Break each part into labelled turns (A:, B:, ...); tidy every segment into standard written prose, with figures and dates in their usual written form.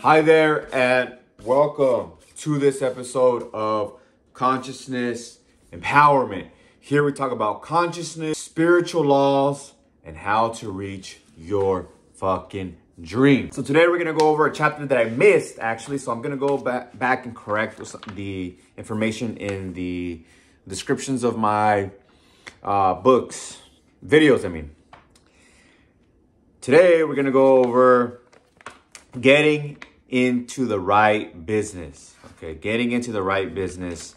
A: Hi there, and welcome to this episode of Consciousness Empowerment. Here we talk about consciousness, spiritual laws, and how to reach your fucking dream. So today we're going to go over a chapter that I missed, actually. So I'm going to go back and correct the information in the descriptions of my books, videos, I mean. Today we're going to go over getting into the right business. Okay, getting into the right business.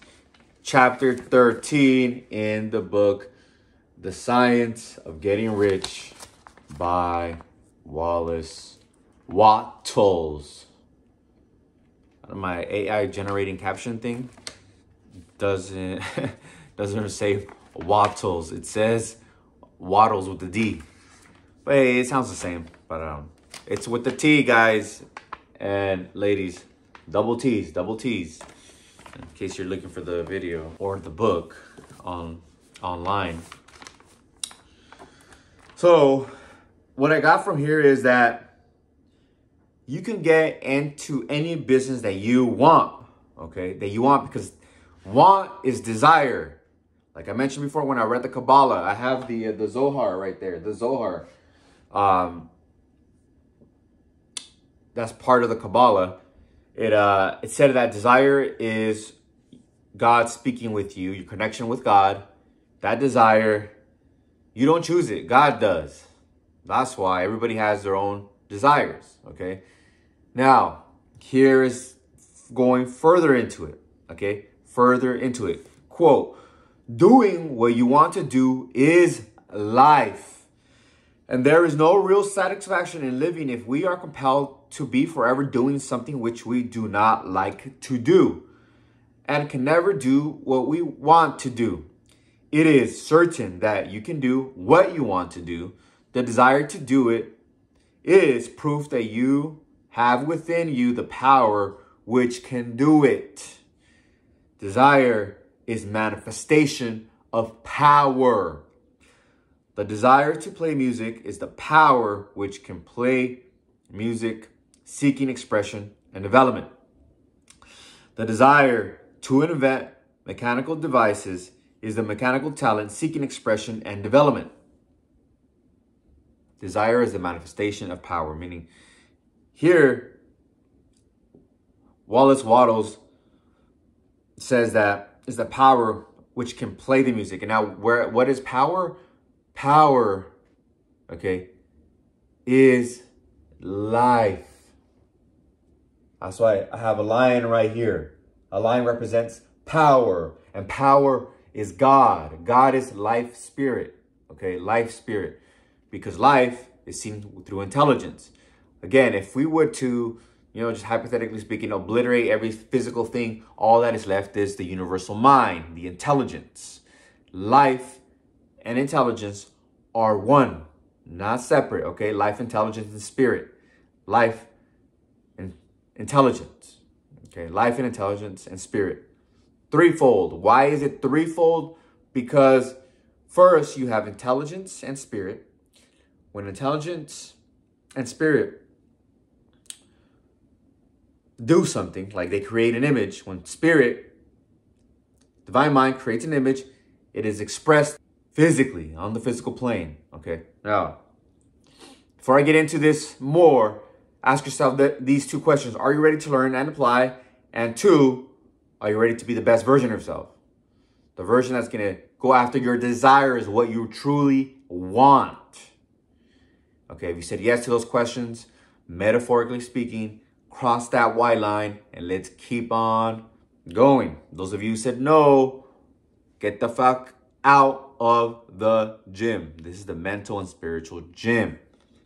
A: Chapter 13 in the book, The Science of Getting Rich by Wallace Wattles. My AI generating caption thing doesn't say Wattles. It says Wattles with the D. But hey, it sounds the same. But it's with the T, guys and ladies. Double T's. In case you're looking for the video or the book online. So what I got from here is that you can get into any business that you want. Okay, that you want, because want is desire. Like I mentioned before, when I read the Kabbalah, I have the Zohar right there. The Zohar. That's part of the Kabbalah. It said that desire is God speaking with you, your connection with God. That desire, you don't choose it. God does. That's why everybody has their own desires. Okay. Now, here is going further into it. Okay. Further into it. Quote, doing what you want to do is life. And there is no real satisfaction in living if we are compelled to be forever doing something which we do not like to do and can never do what we want to do. It is certain that you can do what you want to do. The desire to do it is proof that you have within you the power which can do it. Desire is manifestation of power. The desire to play music is the power which can play music, seeking expression and development. The desire to invent mechanical devices is the mechanical talent seeking expression and development. Desire is the manifestation of power, meaning here, Wallace Wattles says that is the power which can play the music. And now, what is power? Power, okay, is life. That's why I have a lion right here. A lion represents power, and power is God. God is life spirit, okay, life spirit, because life is seen through intelligence. Again, if we were to, just hypothetically speaking, obliterate every physical thing, all that is left is the universal mind, the intelligence. Life and intelligence are one, not separate, okay? Life, intelligence, and spirit. Life and intelligence, okay? Life and intelligence and spirit. Threefold. Why is it threefold? Because first you have intelligence and spirit. When intelligence and spirit do something, like they create an image, when spirit, divine mind, creates an image, it is expressed physically on the physical plane. Okay. Now, before I get into this more, ask yourself these two questions. Are you ready to learn and apply? And two, are you ready to be the best version of yourself? The version that's going to go after your desires, what you truly want. Okay. If you said yes to those questions, metaphorically speaking, cross that white line and let's keep on going. Those of you who said no, get the fuck out of the gym. This is the mental and spiritual gym.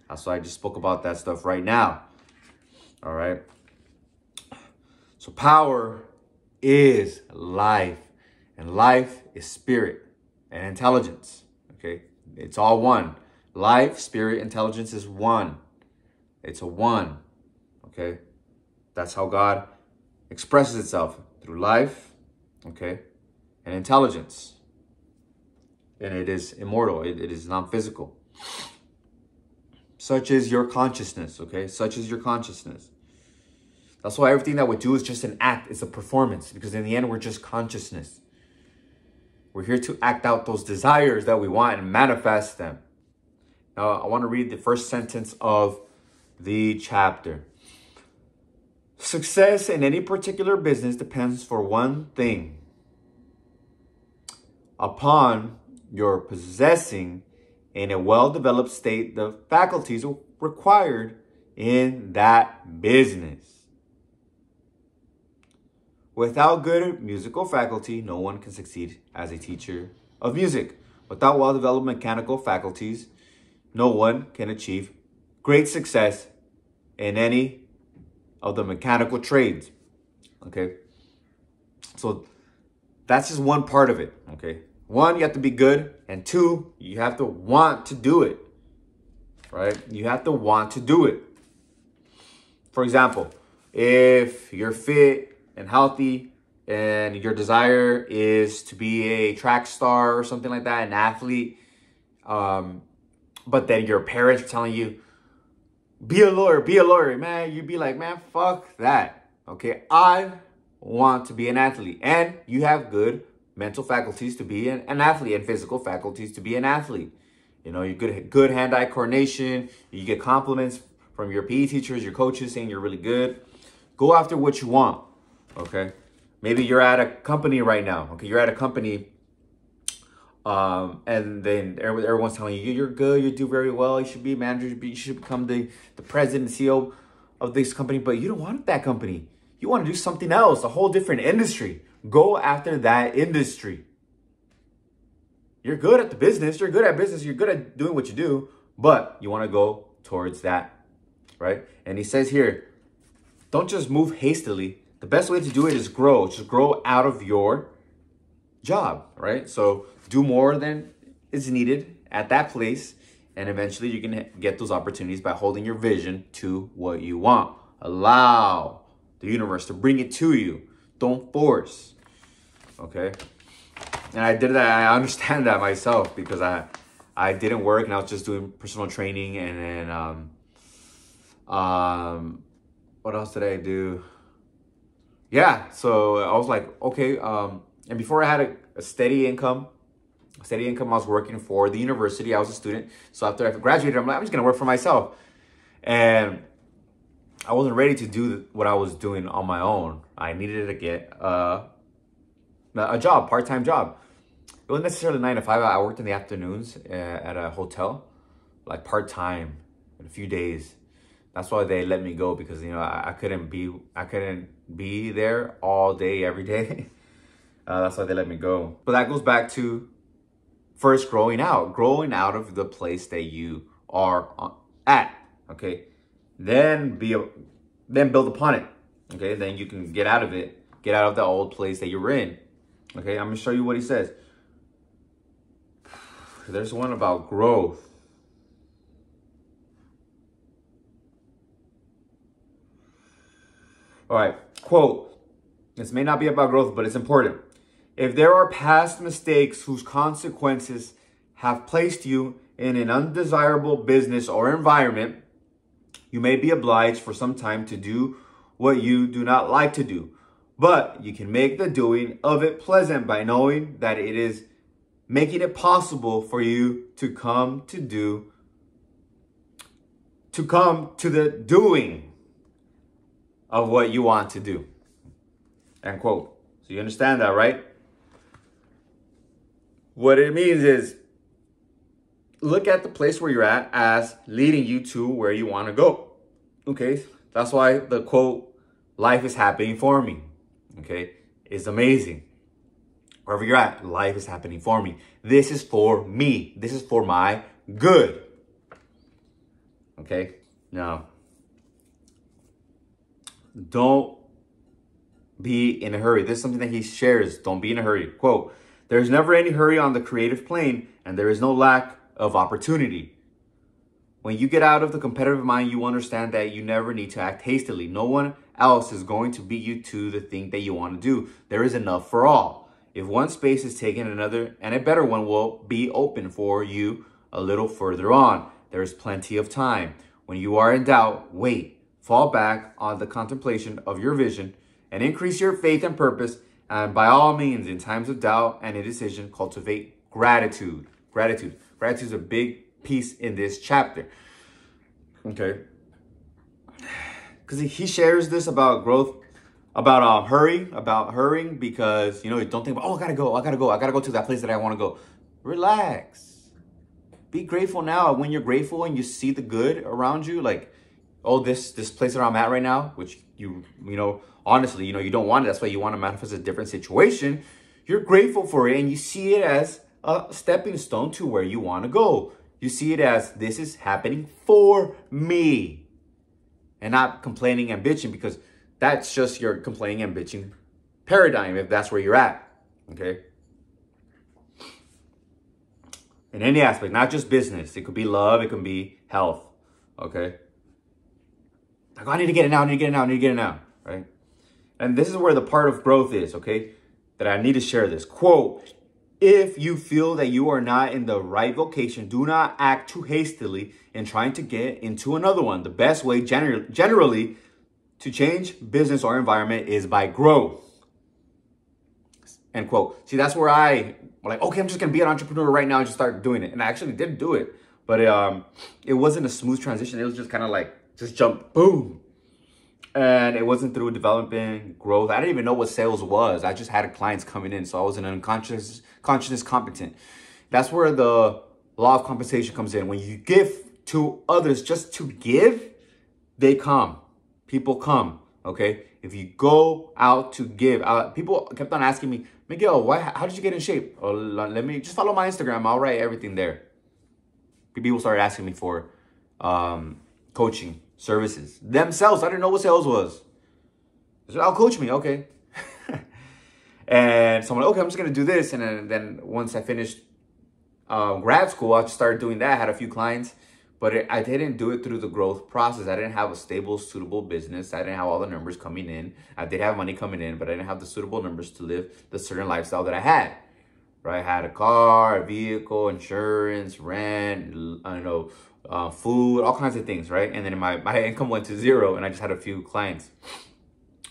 A: That's why I just spoke about that stuff right now. All right. So power is life, and life is spirit and intelligence. Okay. It's all one. Life, spirit, intelligence is one. It's a one. Okay. That's how God expresses itself, through life. Okay. And intelligence. And it is immortal. It is non-physical. Such is your consciousness, okay? Such is your consciousness. That's why everything that we do is just an act. It's a performance, because in the end, we're just consciousness. We're here to act out those desires that we want and manifest them. Now, I want to read the first sentence of the chapter. Success in any particular business depends, for one thing, upon your possessing in a well-developed state the faculties required in that business. Without good musical faculty, no one can succeed as a teacher of music. Without well-developed mechanical faculties, no one can achieve great success in any of the mechanical trades. Okay? So that's just one part of it. Okay? One, you have to be good. And two, you have to want to do it. Right? You have to want to do it. For example, if you're fit and healthy and your desire is to be a track star or something like that, an athlete, but then your parents are telling you, be a lawyer, man, you'd be like, man, fuck that. Okay, I want to be an athlete. And you have good mental faculties to be an athlete and physical faculties to be an athlete. You know, you good hand-eye coordination. You get compliments from your PE teachers, your coaches saying you're really good. Go after what you want. Okay, maybe you're at a company right now. Okay, you're at a company, and then everyone's telling you you're good, you do very well, you should be a manager, you should become the president, CEO of this company, but you don't want that company. You want to do something else, a whole different industry. Go after that industry. You're good at the business, you're good at business, you're good at doing what you do, but you want to go towards that, right? And he says here, don't just move hastily. The best way to do it is grow. Just grow out of your job, right? So do more than is needed at that place. And eventually you can get those opportunities by holding your vision to what you want. Allow the universe to bring it to you. Don't force, okay? And I did that. I understand that myself because I didn't work and I was just doing personal training. And then, what else did I do? Yeah, so I was like, okay, and before I had a steady income, I was working for the university. I was a student. So after I graduated, I'm like, I'm just going to work for myself. And I wasn't ready to do what I was doing on my own. I needed to get a job, part-time job. It wasn't necessarily 9 to 5. I worked in the afternoons at a hotel, like part-time in a few days. That's why they let me go, because, you know, I couldn't be there all day, every day. That's why they let me go. But that goes back to first growing out of the place that you are at. Okay, then build upon it. Okay, then you can get out of it, get out of the old place that you're in. Okay, I'm gonna show you what he says. There's one about growth. All right, quote, this may not be about growth, but it's important. If there are past mistakes whose consequences have placed you in an undesirable business or environment, you may be obliged for some time to do what you do not like to do. But you can make the doing of it pleasant by knowing that it is making it possible for you to come to the doing of what you want to do. End quote. So you understand that, right? What it means is look at the place where you're at as leading you to where you want to go. Okay? That's why the quote, life is happening for me. Okay? Is amazing. Wherever you're at, life is happening for me. This is for me. This is for my good. Okay? Now, don't be in a hurry. This is something that he shares. Don't be in a hurry. Quote, there's never any hurry on the creative plane, and there is no lack of opportunity. When you get out of the competitive mind, you understand that you never need to act hastily. No one else is going to beat you to the thing that you want to do. There is enough for all. If one space is taken, another and a better one will be open for you a little further on. There is plenty of time. When you are in doubt, wait. fall back on the contemplation of your vision and increase your faith and purpose. And by all means, in times of doubt and indecision, cultivate gratitude. Gratitude. Gratitude is a big piece in this chapter. Okay. Because he shares this about growth, about hurrying, because, you know, don't think about, oh, I gotta go to that place that I want to go. Relax. Be grateful now. When you're grateful and you see the good around you, like, oh, this place that I'm at right now, which you know, honestly, you know, you don't want it. That's why you want to manifest a different situation. You're grateful for it and you see it as a stepping stone to where you want to go. You see it as, this is happening for me, and not complaining and bitching, because that's just your complaining and bitching paradigm if that's where you're at. Okay. In any aspect, not just business. It could be love. It can be health. Okay. Like, oh, I need to get it now. Right. And this is where the part of growth is. Okay. That I need to share this quote. If you feel that you are not in the right vocation, do not act too hastily in trying to get into another one. The best way generally to change business or environment is by growth. End quote. See, that's where I'm like, okay, I'm just going to be an entrepreneur right now and just start doing it. And I actually did do it. But it wasn't a smooth transition. It was just kind of like, just jump, boom. And it wasn't through development, growth. I didn't even know what sales was. I just had clients coming in. So I was an consciousness competent. That's where the law of compensation comes in. When you give to others just to give, they come. People come, okay? If you go out to give, people kept on asking me, Miguel, how did you get in shape? Oh, let me just follow my Instagram. I'll write everything there. People started asking me for coaching services themselves. I didn't know what sales was. I said, "I'll coach me." Okay. And so I'm like, okay, I'm just going to do this. And then once I finished grad school, I just started doing that. I had a few clients, but I didn't do it through the growth process. I didn't have a stable, suitable business. I didn't have all the numbers coming in. I did have money coming in, but I didn't have the suitable numbers to live the certain lifestyle that I had. Right? I had a car, a vehicle, insurance, rent, I don't know, food, all kinds of things, right? And then my income went to zero and I just had a few clients.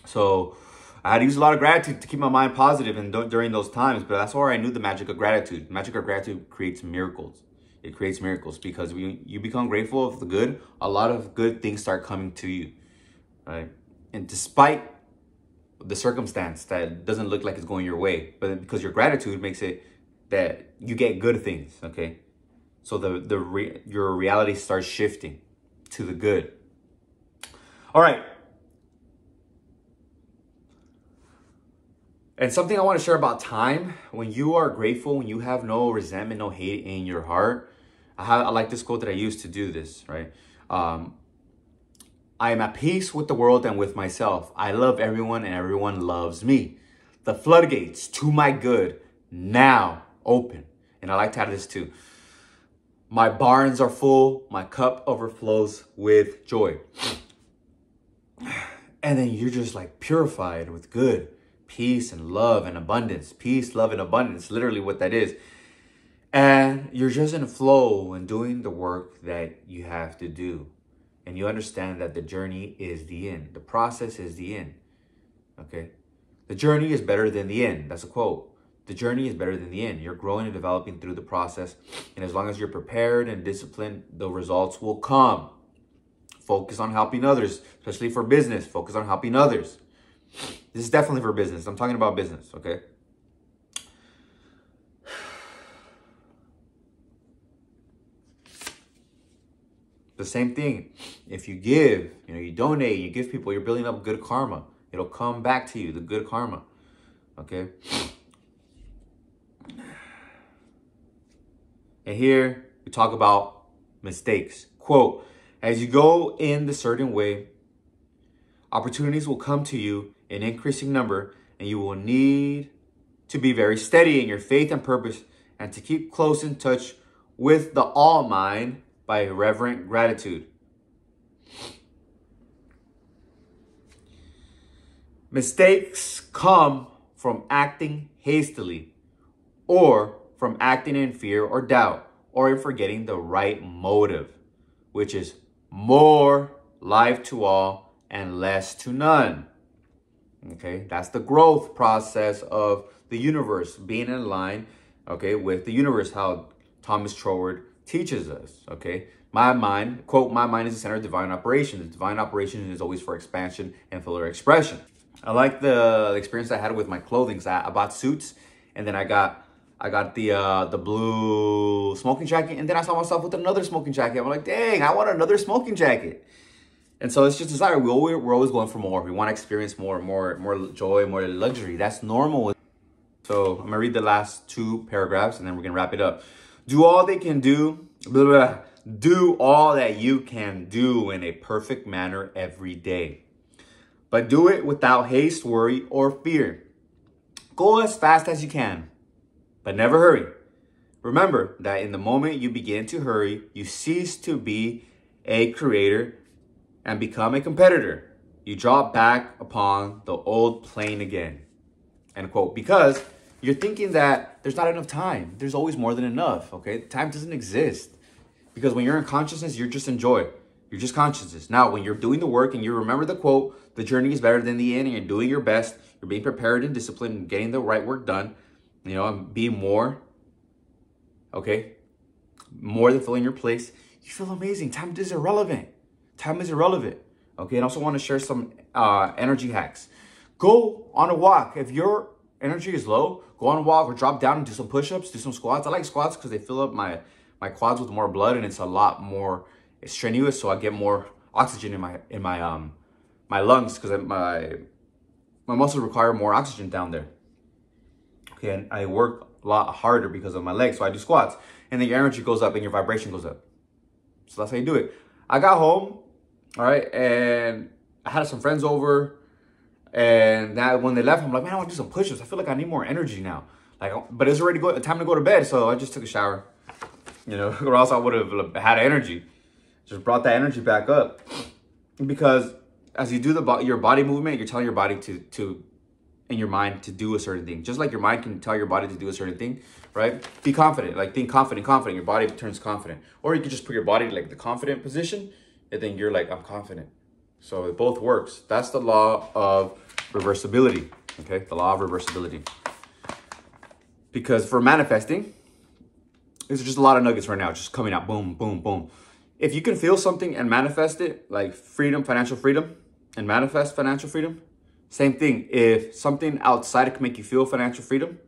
A: So I had to use a lot of gratitude to keep my mind positive and during those times, but that's where I knew the magic of gratitude. The magic of gratitude creates miracles. It creates miracles because when you become grateful of the good, a lot of good things start coming to you, right? And despite the circumstance that doesn't look like it's going your way, but because your gratitude makes it that you get good things, okay? So your reality starts shifting to the good. All right. And something I want to share about time. When you are grateful, when you have no resentment, no hate in your heart, I like this quote that I used to do this, right? I am at peace with the world and with myself. I love everyone and everyone loves me. The floodgates to my good now open. And I like to add this too. My barns are full. My cup overflows with joy. And then you're just like purified with good, peace and love and abundance. Peace, love, and abundance. Literally what that is. And you're just in a flow and doing the work that you have to do. And you understand that the journey is the end. The process is the end. Okay? The journey is better than the end. That's a quote. The journey is better than the end. You're growing and developing through the process. And as long as you're prepared and disciplined, the results will come. Focus on helping others, especially for business. Focus on helping others. This is definitely for business. I'm talking about business, okay? The same thing. If you give, you donate, you give people, you're building up good karma. It'll come back to you, the good karma. Okay? And here we talk about mistakes. Quote, as you go in the certain way, opportunities will come to you in increasing number, and you will need to be very steady in your faith and purpose and to keep close in touch with the All Mind by reverent gratitude. Mistakes come from acting hastily or from acting in fear or doubt or in forgetting the right motive, which is more life to all, and less to none. Okay, that's the growth process of the universe, being in line, okay, with the universe, how Thomas Troward teaches us, okay? My mind, quote, my mind is the center of divine operation. The divine operation is always for expansion and fuller expression. I like the experience I had with my clothing. I bought suits, and then I got the blue smoking jacket, and then I saw myself with another smoking jacket. I'm like, dang, I want another smoking jacket. And so it's just desire. We're always going for more. We want to experience more joy, more luxury. That's normal. So I'm gonna read the last 2 paragraphs, and then we're gonna wrap it up. Do all they can do. Blah, blah, blah. Do all that you can do in a perfect manner every day. But do it without haste, worry, or fear. Go as fast as you can, but never hurry. Remember that in the moment you begin to hurry, you cease to be a creator and become a competitor. You drop back upon the old plane again. End quote. Because you're thinking that there's not enough time. There's always more than enough, okay? Time doesn't exist. Because when you're in consciousness, you're just enjoy. You're just consciousness. Now, when you're doing the work and you remember the quote, the journey is better than the end, and you're doing your best, you're being prepared and disciplined and getting the right work done, you know, and being more, okay, more than filling your place, you feel amazing. Time is irrelevant. Time is irrelevant. Okay, and I also want to share some energy hacks. Go on a walk. If your energy is low, go on a walk or drop down and do some push-ups, do some squats. I like squats because they fill up my quads with more blood, and it's a lot more strenuous, so I get more oxygen in my lungs, because my muscles require more oxygen down there. Okay, and I work a lot harder because of my legs, so I do squats, and then your energy goes up and your vibration goes up. So that's how you do it. I got home, all right, and I had some friends over, and that when they left, I'm like, man, I want to do some push-ups. I feel like I need more energy now. Like, but it's already time to go to bed, so I just took a shower, you know, or else I would have had energy. Just brought that energy back up, because as you do your body movement, you're telling your body to and your mind to do a certain thing. Just like your mind can tell your body to do a certain thing, right? Be confident, like think confident. Your body turns confident. Or you can just put your body like the confident position, and then you're like, I'm confident. So it both works. That's the law of reversibility, okay? The law of reversibility. Because for manifesting, there's just a lot of nuggets right now, just coming out, boom, boom, boom. If you can feel something and manifest it, like freedom, financial freedom, and manifest financial freedom, same thing. If something outside can make you feel financial freedom,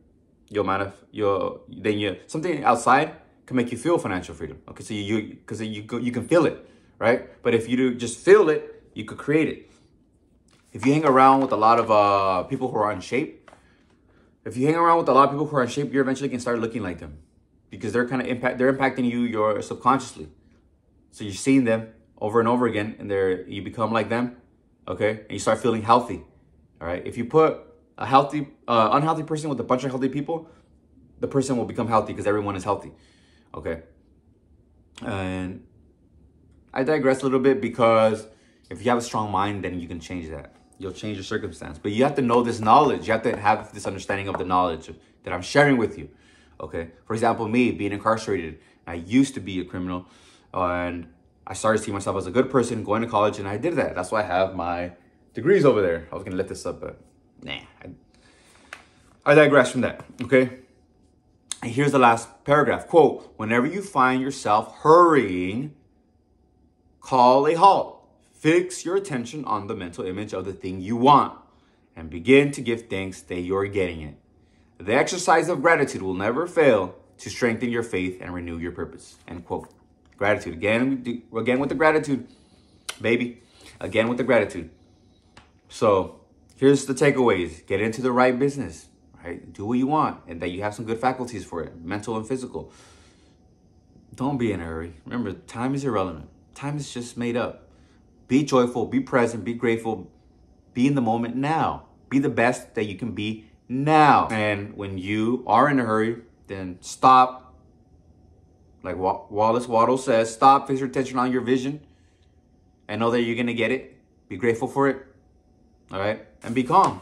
A: something outside can make you feel financial freedom. Okay, so you can feel it, right? But if you just feel it, you could create it. If you hang around with a lot of people who are in shape, you're eventually going to start looking like them, because they're kind of they're impacting you subconsciously. So you're seeing them over and over again, and you become like them, okay? And you start feeling healthy, all right? If you put a unhealthy person with a bunch of healthy people, the person will become healthy because everyone is healthy, okay? And I digress a little bit, because if you have a strong mind, then you can change that. You'll change your circumstance. But you have to know this knowledge. You have to have this understanding of the knowledge that I'm sharing with you, okay? For example, me being incarcerated, I used to be a criminal, and I started seeing myself as a good person, going to college, and I did that. That's why I have my degrees over there. I was going to let this up, but nah. I digress from that, okay? And here's the last paragraph. Quote, whenever you find yourself hurrying, call a halt. Fix your attention on the mental image of the thing you want, and begin to give thanks that you're getting it. The exercise of gratitude will never fail to strengthen your faith and renew your purpose. End quote. Gratitude. Again with the gratitude, baby. Again with the gratitude. So here's the takeaways. Get into the right business, right? Do what you want, and that you have some good faculties for it, mental and physical. Don't be in a hurry. Remember, time is irrelevant. Time is just made up. Be joyful, be present, be grateful, be in the moment now. Be the best that you can be now. And when you are in a hurry, then stop. Like Wallace Waddle says, stop, fix your attention on your vision, and know that you're going to get it. Be grateful for it. All right? And be calm.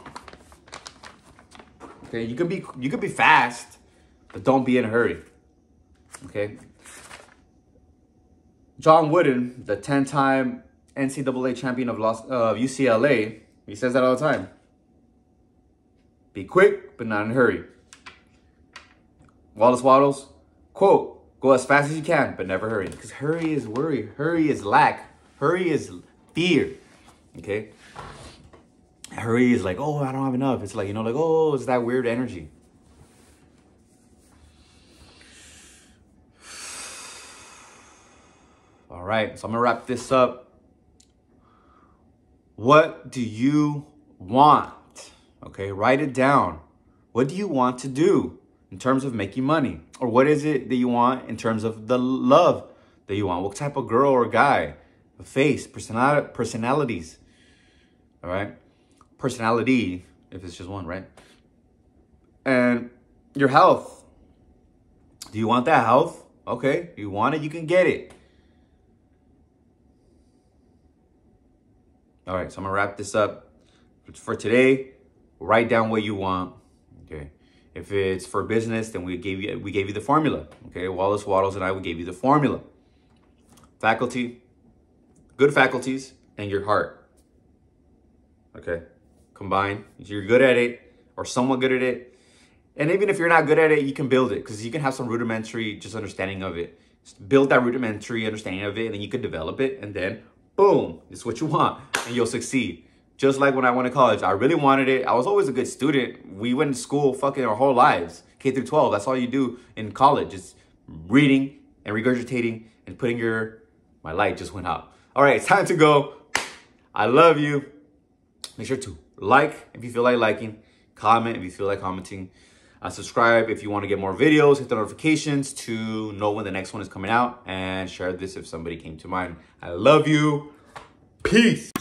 A: Okay? You could be fast, but don't be in a hurry. Okay? John Wooden, the 10-time NCAA champion of UCLA, he says that all the time. Be quick, but not in a hurry. Wallace Waddles, quote, go as fast as you can, but never hurry. Because hurry is worry. Hurry is lack. Hurry is fear. Okay? Hurry is like, oh, I don't have enough. It's like, like, oh, it's that weird energy. All right, so I'm going to wrap this up. What do you want? Okay, write it down. What do you want to do in terms of making money? Or what is it that you want in terms of the love that you want? What type of girl or guy? A face, personalities. All right? Personality, if it's just one, right? And your health. Do you want that health? Okay, you want it, you can get it. All right, so I'm going to wrap this up. For today, write down what you want. Okay. If it's for business, then we gave you the formula. Okay. Wallace Waddles and I, we gave you the formula. Faculty, good faculties, and your heart. Okay. Combine. If you're good at it or somewhat good at it. And even if you're not good at it, you can build it because you can have some rudimentary just understanding of it. Just build that rudimentary understanding of it, and then you can develop it, and then boom, it's what you want, and you'll succeed. Just like when I went to college, I really wanted it. I was always a good student. We went to school fucking our whole lives, K through 12. That's all you do in college, is reading and regurgitating and putting my light just went out. All right, it's time to go. I love you. Make sure to like if you feel like liking, comment if you feel like commenting, subscribe if you want to get more videos, hit the notifications to know when the next one is coming out, and share this if somebody came to mind. I love you. Peace.